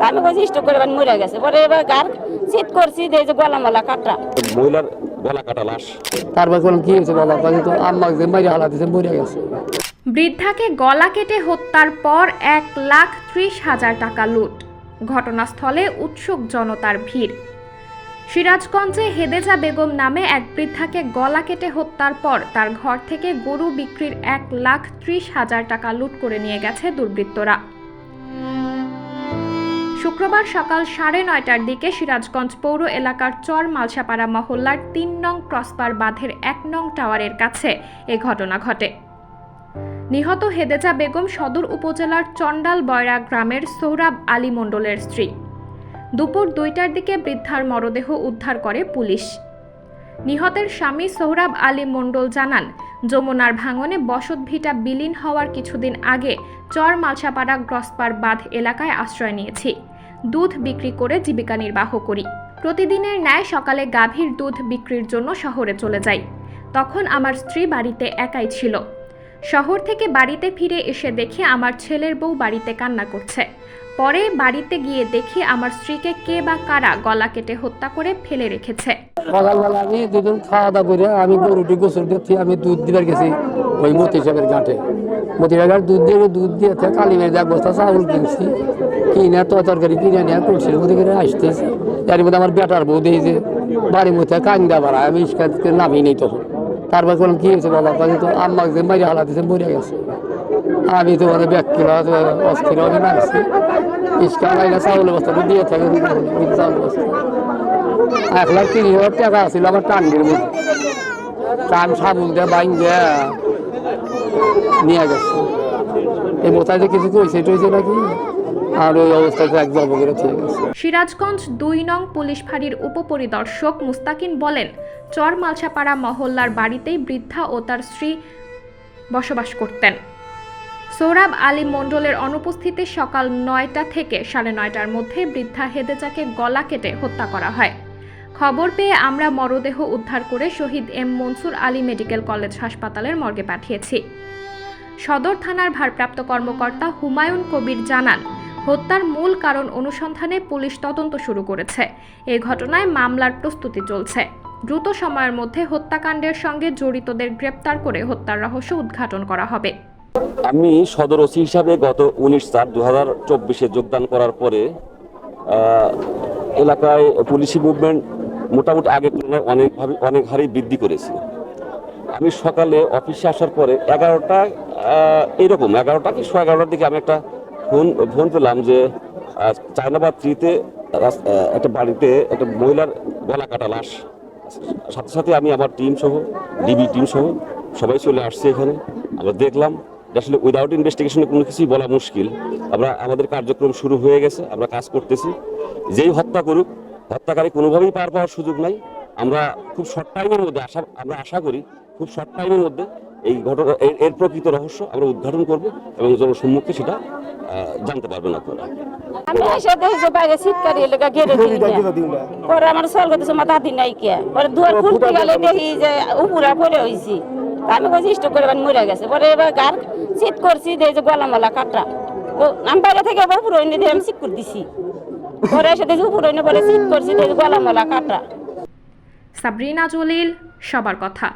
আমি কইছি স্টক করে মরে গেছে, পরে এবার গার চিট করছি যে গলা মালা কাটা, মহিলার গলা কাটা লাশ। তারপর বললাম কি হয়েছে বাবা, কিন্তু আম্মা যে মারি হালা দিয়েছে মরে গেছে। বৃদ্ধাকে গলা কেটে হত্যার পর 1,30,000 টাকা লুট। ঘটনাস্থলে উৎসুক জনতার ভিড়। সিরাজগঞ্জে হেদেজা বেগম নামে এক বৃদ্ধাকে গলা কেটে হত্যার পর তার ঘর থেকে গরু বিক্রির 1,30,000 টাকা লুট করে নিয়ে গেছে দুর্বৃত্তরা। শুক্রবার সকাল 9:30টার দিকে সিরাজগঞ্জ পৌর এলাকার চর মালসাপাড়া মহল্লার 3 নং ক্রসবার বাঁধের 1 নং টাওয়ারের কাছে এ ঘটনা ঘটে। নিহত হেদেজা বেগম সদর উপজেলার চন্ডাল বয়রা গ্রামের সোহরাব আলী মণ্ডলের স্ত্রী। দুপুর 2টার দিকে বৃদ্ধার মরদেহ উদ্ধার করে পুলিশ। নিহতের স্বামী সোহরাব আলী মণ্ডল জানান, যমুনার ভাঙনে বসতভিটা বিলীন হওয়ার কিছুদিন আগে চর মালসাপাড়া গ্রসপার বাঁধ এলাকায় আশ্রয় নিয়েছি। দুধ বিক্রি করে জীবিকা নির্বাহ করি। প্রতিদিনের ন্যায় সকালে গাভীর দুধ বিক্রির জন্য শহরে চলে যাই। তখন আমার স্ত্রী বাড়িতে একাই ছিল। শহর থেকে বাড়িতে ফিরে এসে দেখি আমার ছেলের বউ বাড়িতে কান্না করছে। পরে বাড়িতে গিয়ে দেখি আমার স্ত্রীকে কে বা কারা গলা কেটে হত্যা করে ফেলে রেখেছে। সকালবেলা আমি দুদিন খাওয়া দাওয়া করে আমি গরুটি গোসল দিচ্ছি, আমি দুধ দিবার গেছি ওই মতি সাহেবের ঘাটে। মতি সাহেবের দুধ দিয়ে কালীবাড়িতে এক বস্তা চাউল কিনছি, কিনে তরকারি কিনে নিয়ে করছিল মতি করে আসতেছি। এর মধ্যে আমার বেটার বউ দিয়েছে বাড়ির মধ্যে কান্দা বাড়া, আমি নামি নেই তখন। তারপর বললাম কি হয়েছে বাবা, কিন্তু আম্মা যে মারি হালা দিয়েছে মরে গেছে। আমি তো মানে ব্যাগ কিনা অস্থির আমি নামছি, ইস্কা লাইনা চাউলের বস্তাটা দিয়ে থাকে চাউল বস্তা। 1,30,000 টাকা ছিল আমার টান্ডির মধ্যে, টান সাবুল দিয়ে বাইন দিয়ে নিয়ে গেছে। এই বোতায় যে কিছু কইছে টইছে নাকি, আর ওই অবস্থায় এক জব করে ঠিক গেছে। সিরাজগঞ্জ 2 নং পুলিশ ফাঁড়ির উপপরিদর্শক মুস্তাকিন বলেন, চর মালসাপাড়া মহল্লার বাড়িতেই বৃদ্ধা ও তার স্ত্রী বসবাস করতেন। সোহরাব আলী মণ্ডলের অনুপস্থিতিতে সকাল 9টা থেকে 9:30টার মধ্যে বৃদ্ধা হেদেজাকে গলা কেটে হত্যা করা হয়। খবর পেয়ে আমরা মরদেহ উদ্ধার করে Shahid M Mansur Ali medical college হাসপাতালের মর্গে পাঠিয়েছি। সদর থানার ভারপ্রাপ্ত কর্মকর্তা হুমায়ুন কবির জানান, হত্যার মূল কারণ অনুসন্ধানে পুলিশ তদন্ত শুরু করেছে। এই ঘটনায় মামলার প্রস্তুতি চলছে। দ্রুত সময়ের মধ্যে হত্যাকাণ্ডের সঙ্গে জড়িতদের গ্রেপ্তার করে হত্যার রহস্য উদ্ঘাটন করা হবে। আমি সদর ওসি হিসাবে গত 19/4/2024 যোগদান করার পরে এলাকায় পুলিশি মুভমেন্ট মোটামুটি আগের তুলনায় অনেক হারে বৃদ্ধি করেছে। আমি সকালে অফিসে আসার পরে 11টা এরকম 11টা কি 11:15টার দিকে আমি একটা ফোন পেলাম যে চায়নাবাদ 3-তে একটা বাড়িতে একটা মহিলার গলা কাটা লাশ। সাথে সাথে আমি আমার টিম সহ ডিবি টিম সহ সবাই চলে আসছে এখানে। আমরা দেখলাম আসলে উইদাউট ইনভেস্টিগেশনে কোনো কিছুই বলা মুশকিল। আমাদের কার্যক্রম শুরু হয়ে গেছে, আমরা কাজ করতেছি। যেই হত্যা করুক, হত্যাকারী কোনোভাবেই পার পাওয়ার সুযোগ নাই। আমরা খুব শর্ট টাইমের মধ্যে আমরা আশা করি খুব শর্ট টাইমের মধ্যে এই ঘটনা এর প্রকৃত রহস্য আমরা উদ্ঘাটন করব এবং জনসম্মুখে সেটা জানতে পারবেন আপনারা। আমি এসে দেখি যে বাইরে শীতকারি এলাকা ঘেরে দিই, পরে আমার সল করতেছে মাথা দিন নাই কে, পরে দুয়ার খুলতে গেলে দেখি যে উপরা পরে হয়েছি। আমি কইছি স্টক করে মরে গেছে, পরে এবার গার চিট করছি যে গলা মালা কাটা, আমি বাইরে থেকে উপর হইনি দিয়ে আমি চিট করে দিছি। পরে এসে দেখি উপর হইনি, পরে চিট করছি যে গলা মালা কাটা। সাবরিনা জলিল, সবার কথা।